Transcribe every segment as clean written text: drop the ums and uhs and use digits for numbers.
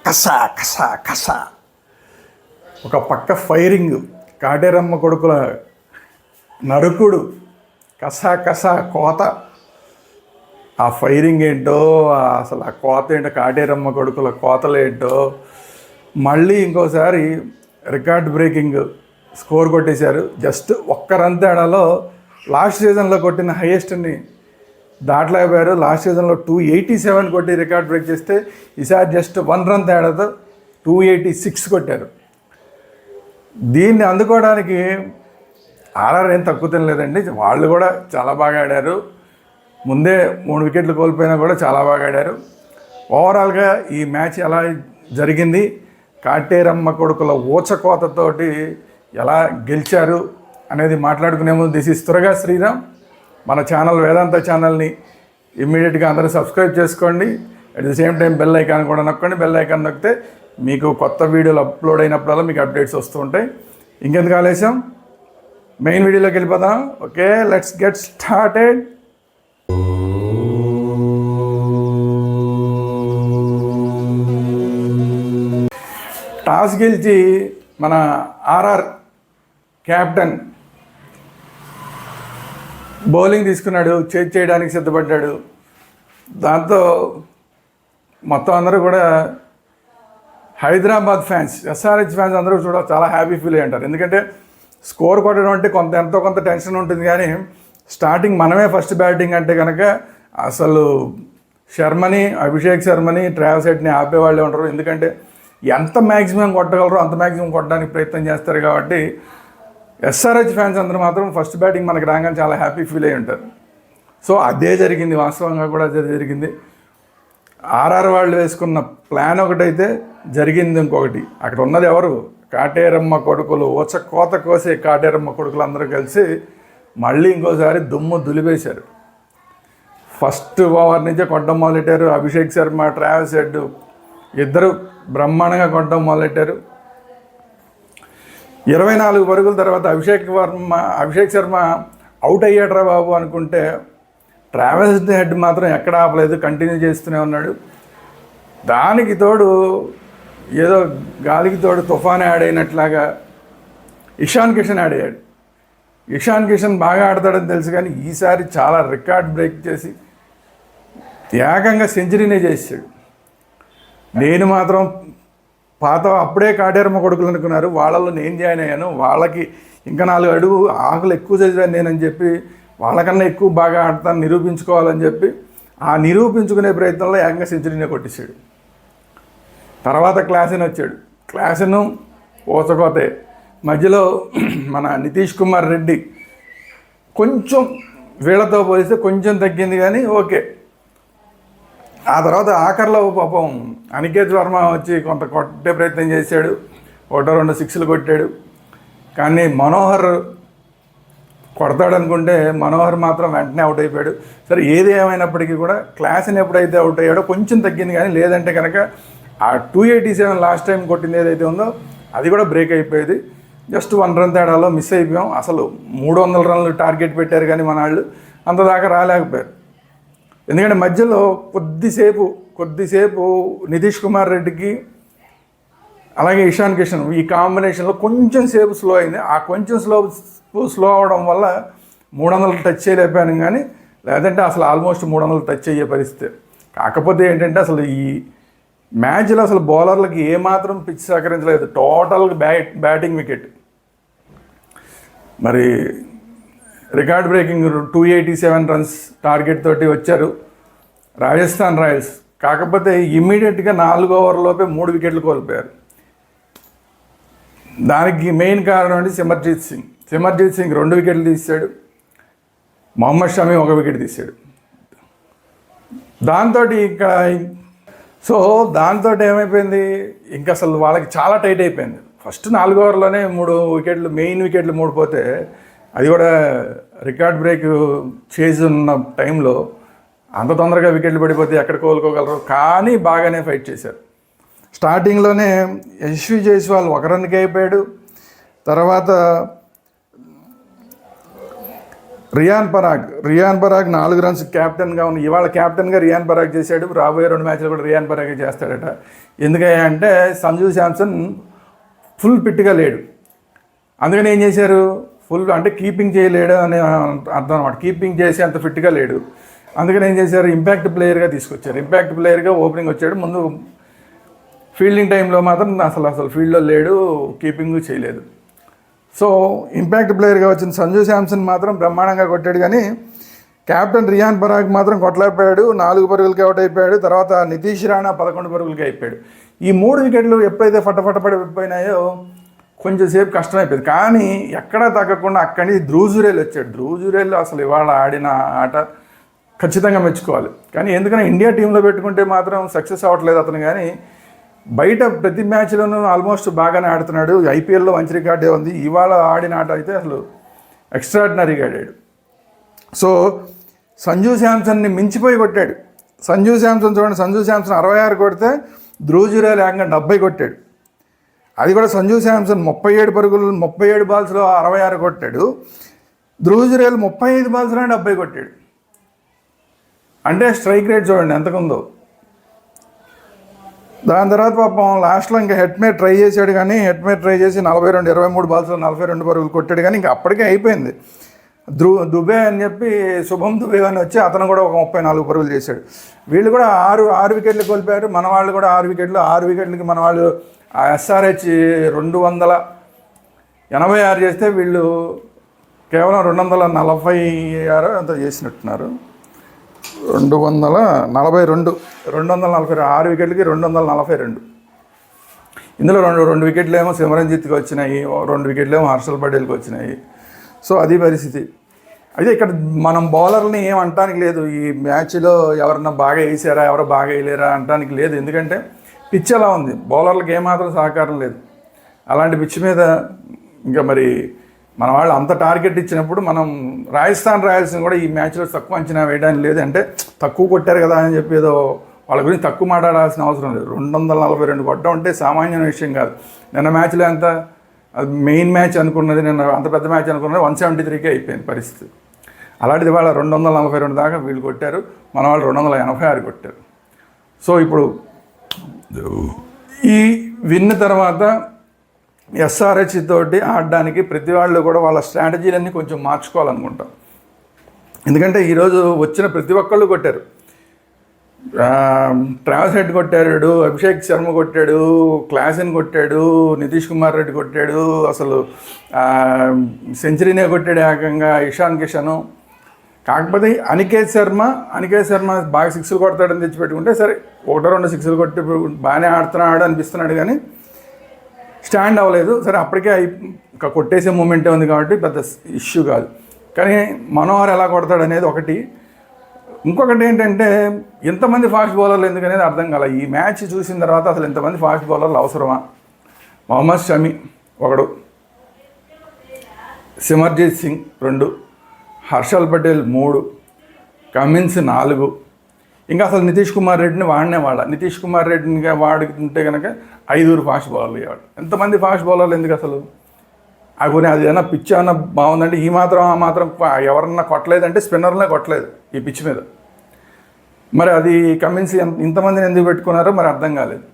కసా కసా కసా. ఒక పక్క ఫైరింగ్, కాటేరమ్మ కొడుకుల నరుకుడు, కసా కసా కోత. ఆ ఫైరింగ్ ఏంటో, అసలు ఆ కోత ఏంటో, కాటేరమ్మ కొడుకుల కోతలు ఏంటో. మళ్ళీ ఇంకోసారి రికార్డ్ బ్రేకింగ్ స్కోర్ కొట్టేశారు. జస్ట్ ఒక్క రన్ తేడాలో లాస్ట్ సీజన్లో కొట్టిన హైయెస్ట్ని దాటలేకపోయారు. లాస్ట్ సీజన్లో 287 కొట్టి రికార్డ్ బ్రేక్ చేస్తే ఈసారి జస్ట్ 1 రన్ తేడాతో 286 కొట్టారు. దీన్ని అందుకోవడానికి ఆర్ఆర్ ఏం తక్కువ తినలేదండి. వాళ్ళు కూడా చాలా బాగా ఆడారు. ముందే 3 వికెట్లు కోల్పోయినా కూడా చాలా బాగా ఆడారు. ఓవరాల్గా ఈ మ్యాచ్ ఎలా జరిగింది, కాటేరమ్మ కొడుకుల ఊచకోతతోటి ఎలా గెలిచారు అనేది మాట్లాడుకునే ముందు దిస్ ఇస్ త్వరగా శ్రీరామ్. మన ఛానల్ వేదాంత ఛానల్ని ఇమ్మీడియట్గా అందరూ సబ్స్క్రైబ్ చేసుకోండి. At the same time bell icon కూడా నొక్కండి. బెల్ ఐకాన్ నొక్కితే మీకు కొత్త వీడియోలు అప్లోడ్ అయినప్పుడల్లా మీకు అప్డేట్స్ వస్తూ ఉంటాయి. ఇంకెందుకు ఆలస్యం, మెయిన్ వీడియోలోకి వెళ్ళిపోదాం. Okay, let's get started. Toss గెలిచి మన ఆర్ఆర్ క్యాప్టెన్ బౌలింగ్ తీసుకున్నాడు, చేజ్ చేయడానికి సిద్ధపడ్డాడు. దాంతో మొత్తం అందరూ కూడా హైదరాబాద్ ఫ్యాన్స్, ఎస్ఆర్హెచ్ ఫ్యాన్స్ అందరూ కూడా చాలా హ్యాపీ ఫీల్ అయ్యి ఉంటారు. ఎందుకంటే స్కోర్ కొట్టడం అంటే ఎంతో కొంత టెన్షన్ ఉంటుంది. కానీ స్టార్టింగ్ మనమే ఫస్ట్ బ్యాటింగ్ అంటే కనుక అసలు శర్మని, అభిషేక్ శర్మని, ట్రావిస్ హెడ్ని ఆపేవాళ్ళే ఉంటారు. ఎందుకంటే ఎంత మ్యాక్సిమం కొట్టగలరో అంత మ్యాక్సిమం కొట్టడానికి ప్రయత్నం చేస్తారు. కాబట్టి ఎస్ఆర్హెచ్ ఫ్యాన్స్ అందరూ మాత్రం ఫస్ట్ బ్యాటింగ్ మనకి రాగానే చాలా హ్యాపీ ఫీల్ అయ్యి ఉంటారు. సో అదే జరిగింది, వాస్తవంగా కూడా అదే జరిగింది. ఆర్ఆర్ వాళ్ళు వేసుకున్న ప్లాన్ ఒకటైతే జరిగింది ఇంకొకటి. అక్కడ ఉన్నది ఎవరు, కాటేరమ్మ కొడుకులు, కోత కోసే కాటేరమ్మ కొడుకులు అందరూ కలిసి మళ్ళీ ఇంకోసారి దుమ్ము దులిపేశారు. ఫస్ట్ ఓవర్ నుంచే కొట్టడం మొదలెట్టారు. అభిషేక్ శర్మ, ట్రావిస్ హెడ్ ఇద్దరు బ్రహ్మాండంగా కొట్టడం మొదలెట్టారు. 24 పరుగుల తర్వాత అభిషేక్ శర్మ అవుట్ అయ్యాడరా బాబు అనుకుంటే ట్రావిస్ హెడ్ మాత్రం ఎక్కడ ఆపలేదు, కంటిన్యూ చేస్తూనే ఉన్నాడు. దానికి తోడు ఏదో గాలికి తోడు తుఫాన్ యాడ్ అయినట్లాగా ఇషాన్ కిషన్ యాడ్ అయ్యాడు. ఇషాన్ కిషన్ బాగా ఆడతాడని తెలుసు, కానీ ఈసారి చాలా రికార్డ్ బ్రేక్ చేసి ఏకంగా సెంచరీనే చేసాడు. నేను మాత్రం అప్పుడే కాటేరమ్మ కొడుకులు అనుకున్నారు, వాళ్ళలో నేను జాయిన్ అయ్యాను. వాళ్ళకి ఇంకా 4 అడుగు ఆకులు ఎక్కువ చదివాను నేనని చెప్పి వాళ్ళకన్నా ఎక్కువ బాగా ఆడతాను, నిరూపించుకోవాలని చెప్పి ఆ నిరూపించుకునే ప్రయత్నంలో ఏకంగా సెంచరీనే కొట్టేశాడు. తర్వాత క్లాసెన్ వచ్చాడు. క్లాసెన్ ఓచకోతే. మధ్యలో మన నితీష్ కుమార్ రెడ్డి కొంచెం వీళ్ళతో పోలిస్తే కొంచెం తగ్గింది, కానీ ఓకే. ఆ తర్వాత ఆఖరిలో పాపం అనికేత్ వర్మ వచ్చి కొంత కొట్టే ప్రయత్నం చేశాడు. 1-2 సిక్స్లు కొట్టాడు. కానీ మనోహర్ కొడతాడనుకుంటే మనోహర్ మాత్రం వెంటనే అవుట్ అయిపోయాడు. సరే, ఏది ఏమైనప్పటికీ కూడా క్లాస్ని ఎప్పుడైతే అవుట్ అయ్యాడో కొంచెం తగ్గింది. కానీ లేదంటే కనుక ఆ 287 లాస్ట్ టైం కొట్టింది ఏదైతే ఉందో అది కూడా బ్రేక్ అయిపోయేది. జస్ట్ 1 రన్ తేడాలో మిస్ అయిపోయాం. అసలు 300 రన్లు టార్గెట్ పెట్టారు, కానీ మన వాళ్ళు అంత దాకా రాలేకపోయారు. ఎందుకంటే మధ్యలో కొద్దిసేపు నితీష్ కుమార్ రెడ్డికి అలాగే ఇషాన్ కిషన్ ఈ కాంబినేషన్లో కొంచెం సేపు స్లో అయింది. ఆ కొంచెం స్లో అవడం వల్ల 300 టచ్ చేయలేకపోయాను. కానీ లేదంటే అసలు ఆల్మోస్ట్ 300 టచ్ అయ్యే పరిస్థితి. కాకపోతే ఏంటంటే అసలు ఈ మ్యాచ్లో అసలు బౌలర్లకి ఏమాత్రం పిచ్ సహకరించలేదు. టోటల్గా బ్యాటింగ్ వికెట్. మరి రికార్డ్ బ్రేకింగ్ 287 రన్స్ టార్గెట్ తోటి వచ్చారు రాజస్థాన్ రాయల్స్. కాకపోతే ఇమ్మీడియట్గా 4 ఓవర్లోపే 3 వికెట్లు కోల్పోయారు. దానికి మెయిన్ కారణం అంటే సిమర్జీత్ సింగ్ 2 వికెట్లు తీశాడు. మొహమ్మద్ షమి 1 వికెట్ తీశాడు. దాంతో ఏమైపోయింది, ఇంకా అసలు వాళ్ళకి చాలా టైట్ అయిపోయింది. ఫస్ట్ 4 ఓవర్లోనే 3 వికెట్లు, మెయిన్ వికెట్లు 3 పోతే, అది కూడా రికార్డ్ బ్రేక్ చేసి ఉన్న టైంలో అంత తొందరగా వికెట్లు పడిపోతే ఎక్కడ కోలుకోగలరు. కానీ బాగానే ఫైట్ చేశారు. స్టార్టింగ్లోనే యశ్వి జైస్వాల్ 1 రన్కి అయిపోయాడు. తర్వాత రియాన్ పరాగ్ 4 రన్స్ క్యాప్టెన్గా ఉన్న ఇవాళ క్యాప్టెన్గా రియాన్ పరాగ్ చేశాడు. రాబోయే 2 మ్యాచ్లు కూడా రియాన్ పరాగే చేస్తాడట. ఎందుకంటే సంజు శాంసన్ ఫుల్ ఫిట్గా లేడు. అందుకని ఏం చేశారు, ఫుల్ అంటే కీపింగ్ చేయలేడు అని అర్థం అనమాట. కీపింగ్ చేసి అంత ఫిట్గా లేడు. అందుకని ఏం చేశారు, ఇంపాక్ట్ ప్లేయర్గా తీసుకొచ్చారు. ఇంపాక్ట్ ప్లేయర్గా ఓపెనింగ్ వచ్చాడు. ముందు ఫీల్డింగ్ టైంలో మాత్రం అసలు ఫీల్డ్లో లేడు, కీపింగ్ చేయలేదు. సో ఇంపాక్ట్ ప్లేయర్గా వచ్చిన సంజు శాంసన్ మాత్రం బ్రహ్మాండంగా కొట్టాడు. కానీ కెప్టెన్ రియాన్ పరాగ్ మాత్రం కొట్టలేకపోయాడు. 4 పరుగులకి అవుట్ అయిపోయాడు. తర్వాత నితీష్ రాణా 11 పరుగులకి అయిపోయాడు. ఈ 3 వికెట్లు ఎప్పుడైతే పడిపోయినాయో కొంచెం సేపు కష్టమైపోయింది. కానీ ఎక్కడా తగ్గకుండా అక్కడి నుంచి ధ్రువ్ జురేల్ వచ్చాడు. ధ్రువ్ జురేల్ అసలు ఇవాళ ఆడిన ఆట ఖచ్చితంగా మెచ్చుకోవాలి. కానీ ఎందుకంటే ఇండియా టీంలో పెట్టుకుంటే మాత్రం సక్సెస్ అవ్వట్లేదు అతను. కానీ బయట ప్రతి మ్యాచ్లోనూ ఆల్మోస్ట్ బాగానే ఆడుతున్నాడు. ఐపీఎల్లో మంచి రికార్డే ఉంది. ఇవాళ ఆడిన ఆట అయితే అసలు ఎక్స్ట్రాడినరీగా ఆడాడు. సో సంజు శాంసన్ని మించిపోయి కొట్టాడు. సంజు శాంసన్ 66 కొడితే ధ్రువ్ జురేల్ ఏకంగా 70 కొట్టాడు. అది కూడా సంజు శాంసన్ 37 బాల్స్లో 66 కొట్టాడు. ధ్రువ్ జురేల్ 35 బాల్స్లో 70 కొట్టాడు. అంటే స్ట్రైక్ రేట్ చూడండి ఎంతకుందో. దాని తర్వాత పాపం లాస్ట్లో ఇంకా హెడ్మేట్ ట్రై చేశాడు. కానీ హెడ్మేట్ ట్రై చేసి 23 బాల్స్లో 42 పరుగులు కొట్టాడు. కానీ ఇంకా అప్పటికే అయిపోయింది. దుబే అని చెప్పి శుభం దుబే అని వచ్చి అతను కూడా ఒక 34 పరుగులు చేశాడు. వీళ్ళు కూడా 6 వికెట్లు కోల్పోయారు. మన వాళ్ళు కూడా 6 వికెట్లకి మన వాళ్ళు ఎస్ఆర్హెచ్ 286 చేస్తే వీళ్ళు కేవలం 246 అంత చేసినట్టున్నారు. 242 6 వికెట్లకి 242. ఇందులో రెండు వికెట్లు ఏమో సిమరన్జిత్కి వచ్చినాయి, 2 వికెట్లు ఏమో హర్షల్ పటేల్కి వచ్చినాయి. సో అది పరిస్థితి. అయితే ఇక్కడ మనం బౌలర్ని ఏం అనటానికి లేదు. ఈ మ్యాచ్లో ఎవరన్నా బాగా వేసారా ఎవరో బాగా వేయలేరా అనటానికి లేదు. ఎందుకంటే పిచ్ అలా ఉంది. బౌలర్లకు ఏమాత్రం సహకారం లేదు. అలాంటి పిచ్ మీద ఇంకా మరి మన వాళ్ళు అంత టార్గెట్ ఇచ్చినప్పుడు మనం రాజస్థాన్ రాయల్స్ని కూడా ఈ మ్యాచ్లో తక్కువ అంచనా వేయడానికి లేదు. అంటే తక్కువ కొట్టారు కదా అని చెప్పి ఏదో వాళ్ళ గురించి తక్కువ మాట్లాడాల్సిన అవసరం లేదు. 242 కొట్టడం అంటే సామాన్యమైన విషయం కాదు. నిన్న మ్యాచ్లో ఎంత మెయిన్ మ్యాచ్ అనుకున్నది, నిన్న అంత పెద్ద మ్యాచ్ అనుకున్నది 173కే అయిపోయింది పరిస్థితి. అలాంటిది వాళ్ళ 242 దాకా వీళ్ళు కొట్టారు. మన వాళ్ళు 286 కొట్టారు. సో ఇప్పుడు ఈ విన్ తర్వాత ఎస్ఆర్హెచ్ తోటి ఆడడానికి ప్రతి వాళ్ళు కూడా వాళ్ళ స్ట్రాటజీలన్నీ కొంచెం మార్చుకోవాలనుకుంటాం. ఎందుకంటే ఈరోజు వచ్చిన ప్రతి ఒక్కళ్ళు కొట్టారు. ట్రావెల్స్ హెడ్ కొట్టాడు, అభిషేక్ శర్మ కొట్టాడు, క్లాసెన్ కొట్టాడు, నితీష్ కుమార్ రెడ్డి కొట్టాడు, అసలు సెంచరీనే కొట్టాడు ఏకంగా ఇషాన్ కిషను. కాకపోతే అనికేత్ శర్మ బాగా 6లు కొడతాడని తెచ్చిపెట్టుకుంటే సరే 1-2 6లు కొట్టి బాగానే ఆడుతున్నాడు అనిపిస్తున్నాడు. కానీ స్టాండ్ అవ్వలేదు. సరే అప్పటికే ఇంకా కొట్టేసే మూమెంటే ఉంది కాబట్టి పెద్ద ఇష్యూ కాదు. కానీ మనోహర్ ఎలా కొడతాడు అనేది ఒకటి. ఇంకొకటి ఏంటంటే ఇంతమంది ఫాస్ట్ బౌలర్లు ఎందుకనేది అర్థం కాల. ఈ మ్యాచ్ చూసిన తర్వాత అసలు ఇంతమంది ఫాస్ట్ బౌలర్లు అవసరమా? మొహమ్మద్ షమి 1, సిమర్జీత్ సింగ్ 2, హర్షల్ పటేల్ 3, కమిన్స్ 4. ఇంకా అసలు నితీష్ కుమార్ రెడ్డిని నితీష్ కుమార్ రెడ్డిని వాడుకుంటే కనుక 5 ఫాస్ట్ బౌలర్లు ఇవ్వాలి. ఎంతమంది ఫాస్ట్ బౌలర్లు ఎందుకు అసలు? అది ఏదైనా పిచ్ ఏమన్నా బాగుందంటే ఈ మాత్రం ఆ మాత్రం ఎవరన్నా కొట్టలేదంటే స్పిన్నర్లనే కొట్టలేదు ఈ పిచ్ మీద. మరి అది కమిన్స్ ఇంతమందిని ఎందుకు పెట్టుకున్నారో మరి అర్థం కాలేదు.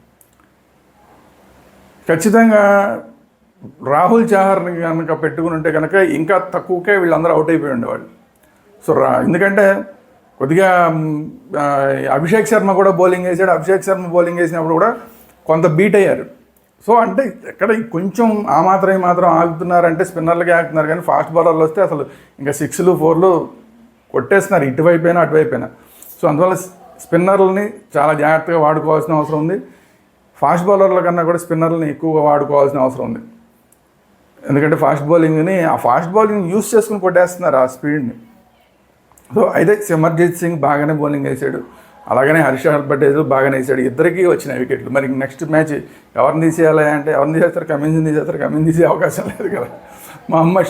ఖచ్చితంగా రాహుల్ చహర్ని కనుక పెట్టుకుని ఉంటే కనుక ఇంకా తక్కువకే వీళ్ళందరూ అవుట్ అయిపోయి ఉండేవాళ్ళు. సో ఎందుకంటే కొద్దిగా అభిషేక్ శర్మ కూడా బౌలింగ్ వేసాడు. అభిషేక్ శర్మ బౌలింగ్ వేసినప్పుడు కూడా కొంత బీట్ అయ్యారు. సో అంటే ఎక్కడ కొంచెం ఆ మాత్రం ఆగుతున్నారంటే స్పిన్నర్లకే ఆగుతున్నారు. కానీ ఫాస్ట్ బౌలర్లు వస్తే అసలు ఇంకా 6లు 4లు కొట్టేస్తున్నారు ఇటువైపోయినా అటువైపోయినా. సో అందువల్ల స్పిన్నర్లని చాలా జాగ్రత్తగా వాడుకోవాల్సిన అవసరం ఉంది. ఫాస్ట్ బౌలర్ల కన్నా కూడా స్పిన్నర్లని ఎక్కువగా వాడుకోవాల్సిన అవసరం ఉంది. ఎందుకంటే ఆ ఫాస్ట్ బౌలింగ్ యూస్ చేసుకుని కొట్టేస్తున్నారు ఆ స్పీడ్ని. సో అయితే సిమర్జీత్ సింగ్ బాగానే బౌలింగ్ వేసాడు. అలాగనే హర్షల్ పటేల్ బాగానే వేసాడు. ఇద్దరికీ వచ్చిన వికెట్లు. మరి నెక్స్ట్ మ్యాచ్ ఎవరిని తీసేయాలి అంటే ఎవరిని తీసేస్తారు? కమిన్స్ని తీసేస్తారు. కమిన్స్ తీసే అవకాశం లేదు కదా. మహమ్మద్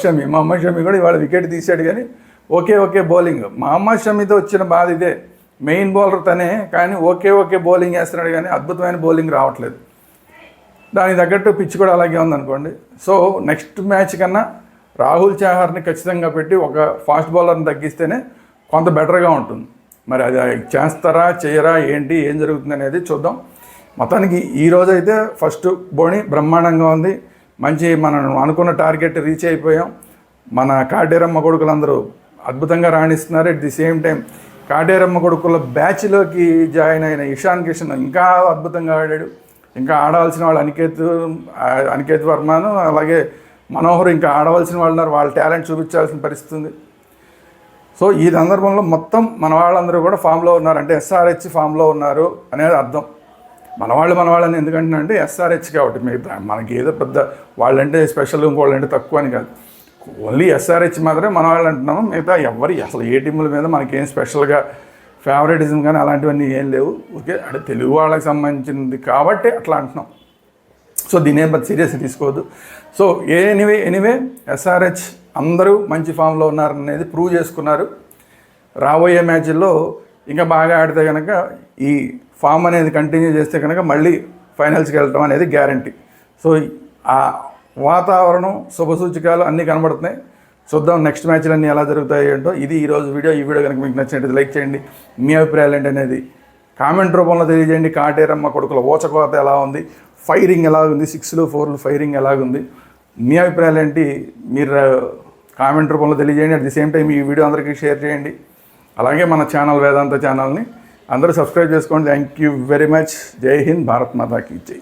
షమి కూడా ఇవాళ వికెట్ తీసాడు. కానీ ఓకే బౌలింగ్. మహమ్మద్ షమితో వచ్చిన బాధ ఇదే. మెయిన్ బౌలర్ తనే, కానీ ఓకే బౌలింగ్ వేస్తున్నాడు. కానీ అద్భుతమైన బౌలింగ్ రావట్లేదు. దానికి తగ్గట్టు పిచ్ కూడా అలాగే ఉందనుకోండి. సో నెక్స్ట్ మ్యాచ్ కన్నా రాహుల్ చహార్ని ఖచ్చితంగా పెట్టి ఒక ఫాస్ట్ బౌలర్ని తగ్గిస్తేనే కొంత బెటర్గా ఉంటుంది. మరి అది చేస్తారా చేయరా ఏంటి ఏం జరుగుతుంది అనేది చూద్దాం. మొత్తానికి ఈరోజు అయితే ఫస్ట్ బోణి బ్రహ్మాండంగా ఉంది. మంచి మనం అనుకున్న టార్గెట్ రీచ్ అయిపోయాం. మన కాటేరమ్మ కొడుకులందరూ అద్భుతంగా రాణిస్తున్నారు. At the same time Kateramma కొడుకుల బ్యాచ్లోకి జాయిన్ అయిన ఇషాన్ కిషన్ ఇంకా అద్భుతంగా ఆడాడు. ఇంకా ఆడాల్సిన వాళ్ళు అనికేత్ వర్మను అలాగే మనోహర్ ఇంకా ఆడవలసిన వాళ్ళు ఉన్నారు. వాళ్ళ టాలెంట్ చూపించాల్సిన పరిస్థితి ఉంది. సో ఈ సందర్భంలో మొత్తం మన వాళ్ళందరూ కూడా ఫామ్లో ఉన్నారు. అంటే ఎస్ఆర్హెచ్ ఫామ్లో ఉన్నారు అనేది అర్థం. మనవాళ్ళని ఎందుకంటున్నా అంటే ఎస్ఆర్హెచ్ కాబట్టి, మిగతా మనకి ఏదో పెద్ద వాళ్ళంటే స్పెషల్ ఇంకోళ్ళంటే తక్కువ అని కాదు. ఓన్లీ ఎస్ఆర్హెచ్ మాత్రమే మన వాళ్ళు అంటున్నాము. మిగతా ఎవరి అసలు ఏ టీముల మీద మనకేం స్పెషల్గా ఫేవరెటిజం కానీ అలాంటివన్నీ ఏం లేవు. ఓకే, అంటే తెలుగు వాళ్ళకి సంబంధించింది కాబట్టి అట్లా అంటున్నాం. సో దీని ఏం సీరియస్ తీసుకోవద్దు. సో ఎనీవే ఎస్ఆర్హెచ్ అందరూ మంచి ఫామ్లో ఉన్నారనేది ప్రూవ్ చేసుకున్నారు. రాబోయే మ్యాచ్ల్లో ఇంకా బాగా ఆడితే కనుక ఈ ఫామ్ అనేది కంటిన్యూ చేస్తే కనుక మళ్ళీ ఫైనల్స్కి వెళ్ళటం అనేది గ్యారంటీ. సో ఆ వాతావరణం శుభసూచకాలు అన్నీ కనబడుతున్నాయి. చూద్దాం నెక్స్ట్ మ్యాచ్లు అన్నీ ఎలా జరుగుతాయి ఏంటో. ఇది ఈరోజు వీడియో. ఈ వీడియో కనుక మీకు నచ్చినట్టు లైక్ చేయండి. మీ అభిప్రాయాలు ఏంటనేది కామెంట్ రూపంలో తెలియజేయండి. కాటేరమ్మ కొడుకుల ఓచకోత ఎలా ఉంది, ఫైరింగ్ ఎలాగుంది, 6లు 4లు ఫైరింగ్ ఎలాగుంది, మీ అభిప్రాయాలు ఏంటి మీరు కామెంట్ రూపంలో తెలియజేయండి. అట్ ది సేమ్ టైం ఈ వీడియో అందరికీ షేర్ చేయండి. అలాగే మన ఛానల్ వేదాంత ఛానల్ని అందరూ సబ్స్క్రైబ్ చేసుకోండి. Thank you very much. జై హింద్, భారత్ మాతా కీ జై.